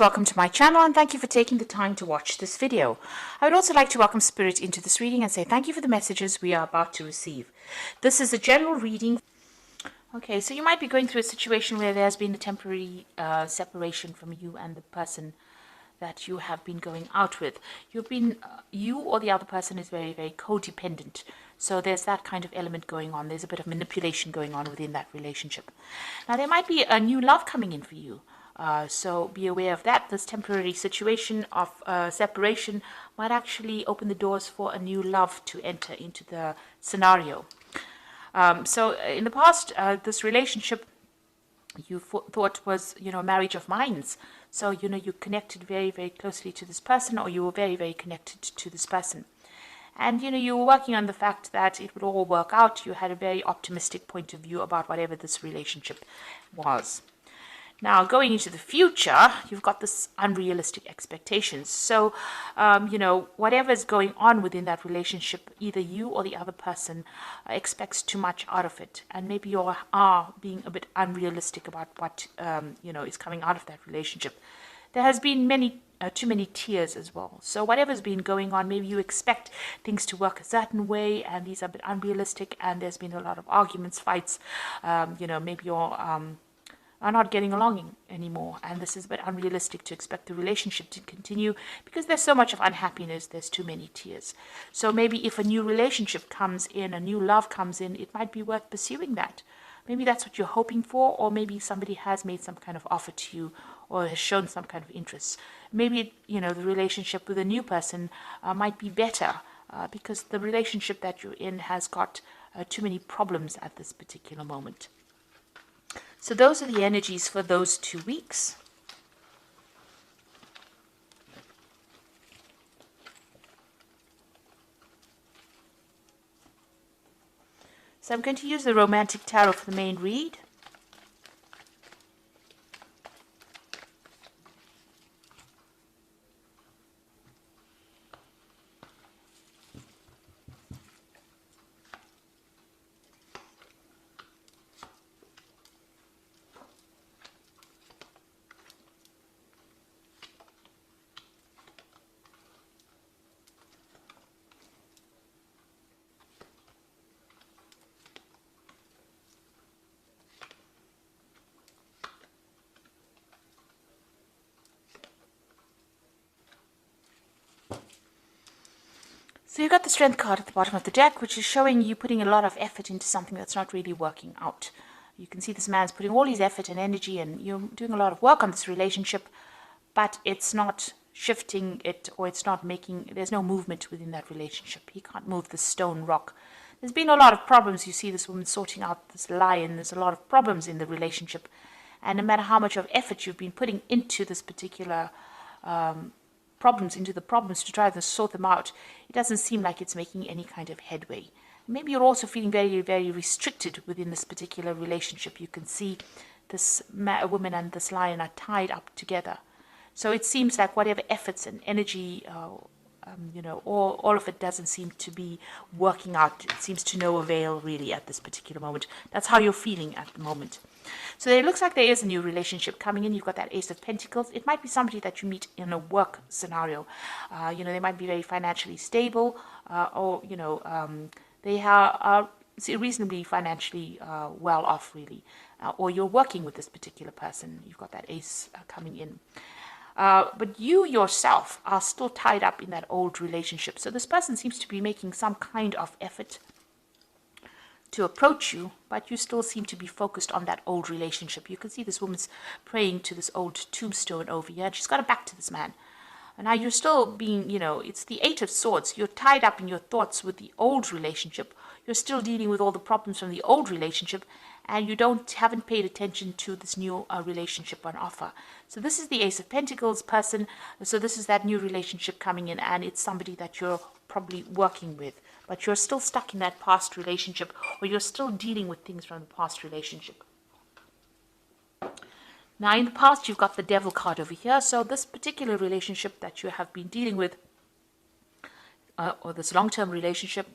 Welcome to my channel and thank you for taking the time to watch this video. I would also like to welcome Spirit into this reading and say thank you for the messages we are about to receive. This is a general reading. Okay, so you might be going through a situation where there's been a temporary separation from you and the person that you have been going out with. You or the other person is very, very codependent. So there's that kind of element going on. There's a bit of manipulation going on within that relationship. Now there might be a new love coming in for you. So be aware of that. This temporary situation of separation might actually open the doors for a new love to enter into the scenario. So in the past, this relationship you thought was, a marriage of minds. So, you connected very, very closely to this person, or you were very, very connected to this person. And, you were working on the fact that it would all work out. You had a very optimistic point of view about whatever this relationship was. Now, going into the future, you've got this unrealistic expectations. So, whatever's going on within that relationship, either you or the other person expects too much out of it. And maybe you are being a bit unrealistic about what, is coming out of that relationship. There has been too many tears as well. So whatever's been going on, maybe you expect things to work a certain way, and these are a bit unrealistic, and there's been a lot of arguments, fights. Maybe you're are not getting along anymore, and this is a bit unrealistic to expect the relationship to continue because there's so much of unhappiness, there's too many tears. So maybe if a new relationship comes in, a new love comes in, it might be worth pursuing that. Maybe that's what you're hoping for, or maybe somebody has made some kind of offer to you or has shown some kind of interest. Maybe, the relationship with a new person might be better because the relationship that you're in has got too many problems at this particular moment. So those are the energies for those 2 weeks. So I'm going to use the Romantic Tarot for the main read. So you've got the Strength card at the bottom of the deck, which is showing you putting a lot of effort into something that's not really working out. You can see this man's putting all his effort and energy, and you're doing a lot of work on this relationship, but it's not shifting it, or it's not there's no movement within that relationship. He can't move the stone rock. There's been a lot of problems. You see this woman sorting out this lion. There's a lot of problems in the relationship. And no matter how much of effort you've been putting into this particular problems to try to sort them out, it doesn't seem like it's making any kind of headway. Maybe you're also feeling very, very restricted within this particular relationship. You can see this woman and this lion are tied up together. So it seems like whatever efforts and energy, all of it doesn't seem to be working out. It seems to no avail really at this particular moment. That's how you're feeling at the moment. So it looks like there is a new relationship coming in. You've got that Ace of Pentacles. It might be somebody that you meet in a work scenario. They might be very financially stable, or they are reasonably financially well off, really. Or you're working with this particular person. You've got that Ace coming in. But you yourself are still tied up in that old relationship. So this person seems to be making some kind of effort to approach you, but you still seem to be focused on that old relationship. You can see this woman's praying to this old tombstone over here, and she's got her back to this man. And now you're still being, it's the Eight of Swords. You're tied up in your thoughts with the old relationship. You're still dealing with all the problems from the old relationship, and you haven't paid attention to this new relationship on offer. So this is the Ace of Pentacles person. So this is that new relationship coming in, and it's somebody that you're probably working with, but you're still stuck in that past relationship, or you're still dealing with things from the past relationship. Now, in the past, you've got the Devil card over here. So this particular relationship that you have been dealing with, or this long-term relationship,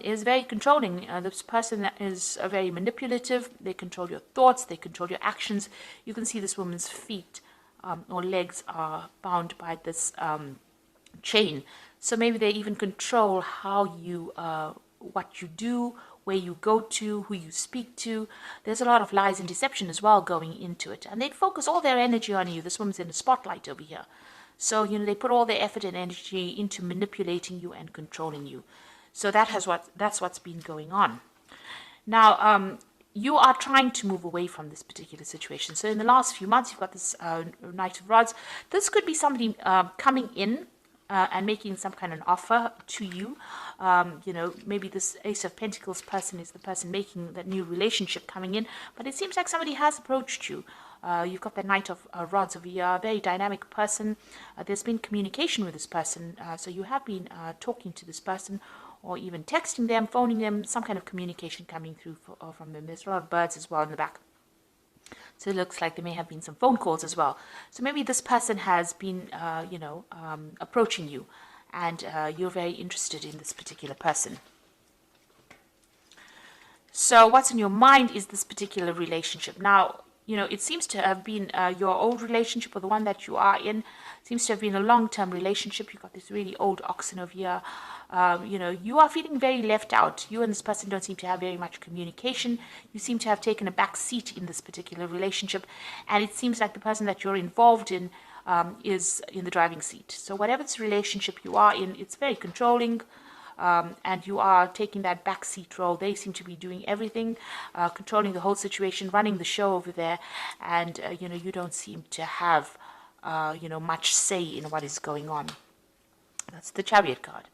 is very controlling. This person is very manipulative. They control your thoughts. They control your actions. You can see this woman's feet or legs are bound by this chain. So maybe they even control how you, what you do, where you go to, who you speak to. There's a lot of lies and deception as well going into it. And they'd focus all their energy on you. This woman's in the spotlight over here. So, they put all their effort and energy into manipulating you and controlling you. So that's what's been going on. Now, you are trying to move away from this particular situation. So in the last few months, you've got this Knight of Rods. This could be somebody coming in and making some kind of offer to you. Maybe this Ace of Pentacles person is the person making that new relationship coming in. But it seems like somebody has approached you. You've got the Knight of Rods over here, a very dynamic person. There's been communication with this person. So you have been talking to this person, or even texting them, phoning them, some kind of communication coming through from them. There's a lot of birds as well in the back. So it looks like there may have been some phone calls as well. So maybe this person has been, approaching you, and you're very interested in this particular person. So what's in your mind is this particular relationship. Now, it seems to have been your old relationship, or the one that you are in, seems to have been a long-term relationship. You've got this really old oxen over here. You are feeling very left out. You and this person don't seem to have very much communication. You seem to have taken a back seat in this particular relationship. And it seems like the person that you're involved in is in the driving seat. So whatever this relationship you are in, it's very controlling. And you are taking that backseat role. They seem to be doing everything, controlling the whole situation, running the show over there, and you don't seem to have much say in what is going on. That's the Chariot card.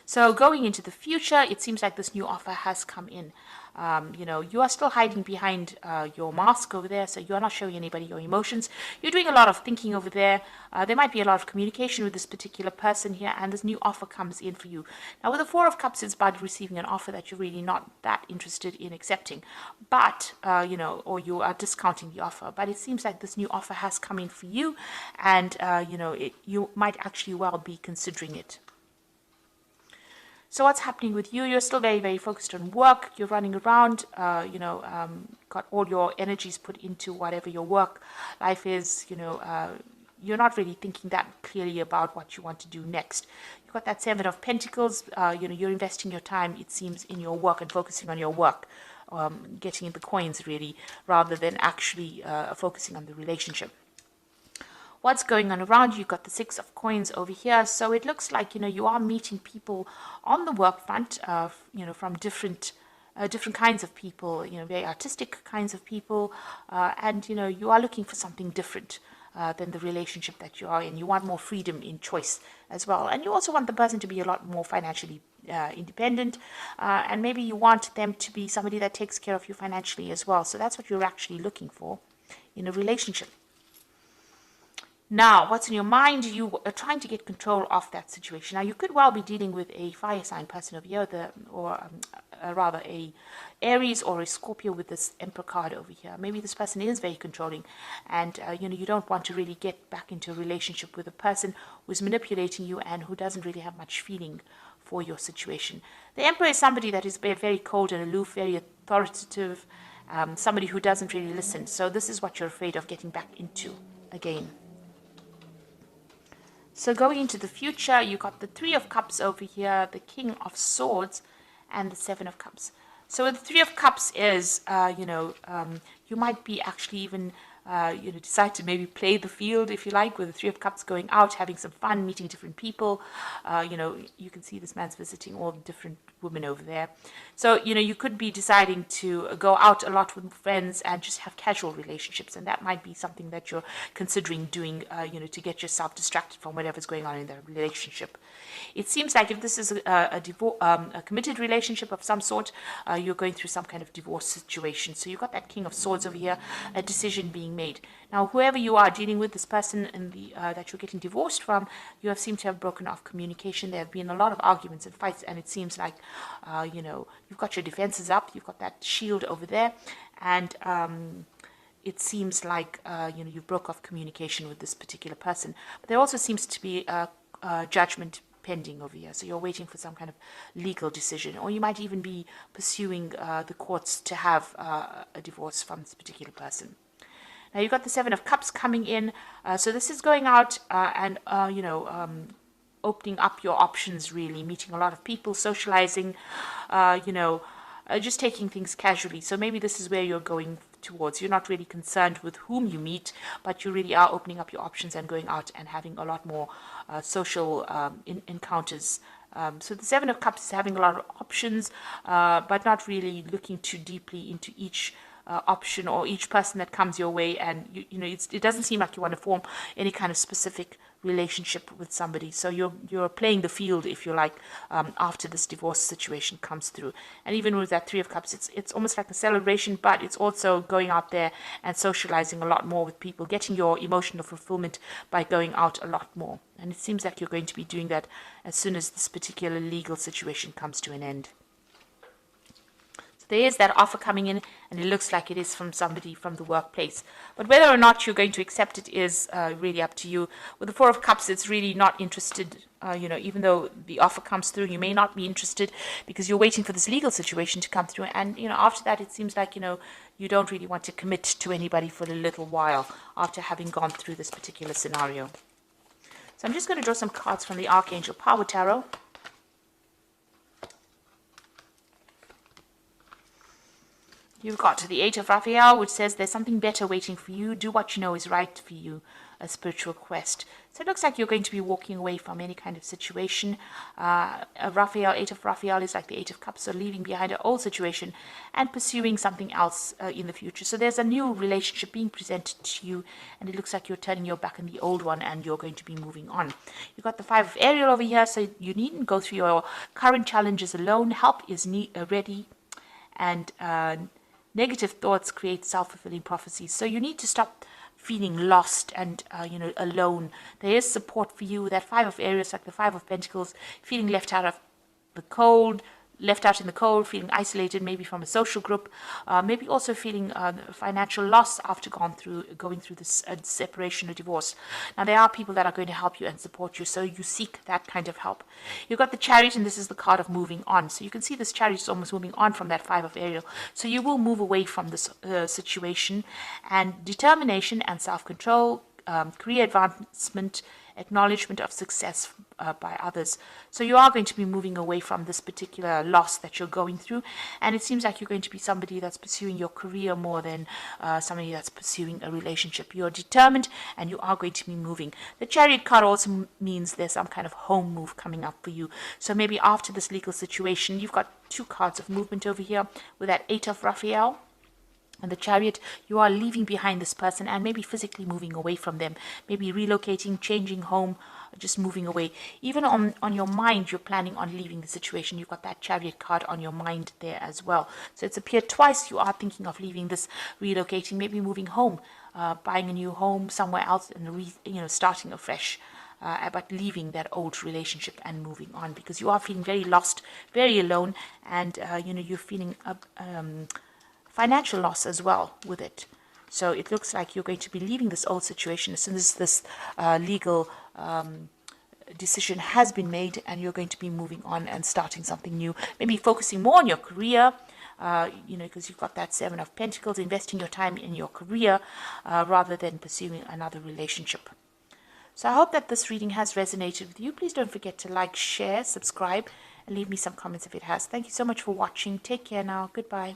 So going into the future, it seems like this new offer has come in. You are still hiding behind your mask over there, so you are not showing anybody your emotions. You're doing a lot of thinking over there. There might be a lot of communication with this particular person here, and this new offer comes in for you. Now, with the Four of Cups, it's about receiving an offer that you're really not that interested in accepting, but, or you are discounting the offer. But it seems like this new offer has come in for you, and, you might actually well be considering it. So what's happening with you? You're still very, very focused on work. You're running around, got all your energies put into whatever your work life is. You're not really thinking that clearly about what you want to do next. You've got that Seven of Pentacles. You're investing your time, it seems, in your work and focusing on your work, getting the coins really, rather than actually focusing on the relationship. What's going on around you? You've got the Six of Coins over here. So it looks like, you are meeting people on the work front, from different kinds of people, very artistic kinds of people. And, you are looking for something different than the relationship that you are in. You want more freedom in choice as well. And you also want the person to be a lot more financially independent. And maybe you want them to be somebody that takes care of you financially as well. So that's what you're actually looking for in a relationship. Now, what's in your mind? You are trying to get control of that situation. Now, you could well be dealing with a fire sign person over here, or rather a Aries or a Scorpio with this Emperor card over here. Maybe this person is very controlling, and you don't want to really get back into a relationship with a person who's manipulating you and who doesn't really have much feeling for your situation. The Emperor is somebody that is very cold and aloof, very authoritative, somebody who doesn't really listen. So this is what you're afraid of getting back into again. So going into the future, you got the Three of Cups over here, the King of Swords, and the Seven of Cups. So the Three of Cups is, you might be actually even, decide to maybe play the field, if you like, with the Three of Cups, going out, having some fun, meeting different people. You can see this man's visiting all the different women over there. So, you could be deciding to go out a lot with friends and just have casual relationships. And that might be something that you're considering doing, to get yourself distracted from whatever's going on in the relationship. It seems like if this is a committed relationship of some sort, you're going through some kind of divorce situation. So you've got that King of Swords over here, a decision being made. Now, whoever you are dealing with, this person in that you're getting divorced from, you have seemed to have broken off communication. There have been a lot of arguments and fights, and it seems like, you've got your defenses up. You've got that shield over there, and it seems like, you've broke off communication with this particular person. But there also seems to be a judgment pending over here. So you're waiting for some kind of legal decision, or you might even be pursuing the courts to have a divorce from this particular person. Now you've got the Seven of Cups coming in. So this is going out and, opening up your options, really, meeting a lot of people, socializing, just taking things casually. So maybe this is where you're going towards. You're not really concerned with whom you meet, but you really are opening up your options and going out and having a lot more social encounters. So the Seven of Cups is having a lot of options, but not really looking too deeply into each option or each person that comes your way. And it doesn't seem like you want to form any kind of specific relationship with somebody. So you're playing the field, if you like, after this divorce situation comes through. And even with that Three of Cups, it's almost like a celebration, but it's also going out there and socializing a lot more with people, getting your emotional fulfillment by going out a lot more. And it seems like you're going to be doing that as soon as this particular legal situation comes to an end. There is that offer coming in, and it looks like it is from somebody from the workplace. But whether or not you're going to accept it is really up to you. With the Four of Cups, it's really not interested. Even though the offer comes through, you may not be interested because you're waiting for this legal situation to come through. And, after that, it seems like, you don't really want to commit to anybody for a little while after having gone through this particular scenario. So I'm just going to draw some cards from the Archangel Power Tarot. You've got the Eight of Raphael, which says there's something better waiting for you. Do what you know is right for you, a spiritual quest. So it looks like you're going to be walking away from any kind of situation. Raphael, Eight of Raphael is like the Eight of Cups, so leaving behind an old situation and pursuing something else in the future. So there's a new relationship being presented to you, and it looks like you're turning your back on the old one and you're going to be moving on. You've got the Five of Ariel over here, so you needn't go through your current challenges alone. Help is ready, and negative thoughts create self-fulfilling prophecies. So you need to stop feeling lost and, alone. There is support for you. That Five of Aries, like the Five of Pentacles, feeling left out in the cold, feeling isolated, maybe from a social group, maybe also feeling financial loss after going through this separation or divorce. Now, there are people that are going to help you and support you, so you seek that kind of help. You've got the Chariot, and this is the card of moving on. So you can see this Chariot is almost moving on from that Five of Ariel. So you will move away from this situation, and determination and self-control, career advancement, acknowledgement of success by others. So you are going to be moving away from this particular loss that you're going through, and it seems like you're going to be somebody that's pursuing your career more than somebody that's pursuing a relationship. You're determined and you are going to be moving. The Chariot card also means there's some kind of home move coming up for you. So maybe after this legal situation, you've got two cards of movement over here with that Eight of Raphael and the Chariot. You are leaving behind this person and maybe physically moving away from them, maybe relocating, changing home, just moving away. Even on your mind, you're planning on leaving the situation. You've got that Chariot card on your mind there as well. So it's appeared twice. You are thinking of leaving this, relocating, maybe moving home, buying a new home somewhere else, and starting afresh. But leaving that old relationship and moving on, because you are feeling very lost, very alone, and you're feeling financial loss as well with it. So it looks like you're going to be leaving this old situation as soon as this legal decision has been made, and you're going to be moving on and starting something new, maybe focusing more on your career, because you've got that Seven of Pentacles, investing your time in your career rather than pursuing another relationship. So I hope that this reading has resonated with you. Please don't forget to like, share, subscribe, and leave me some comments if it has. Thank you so much for watching. Take care now. Goodbye.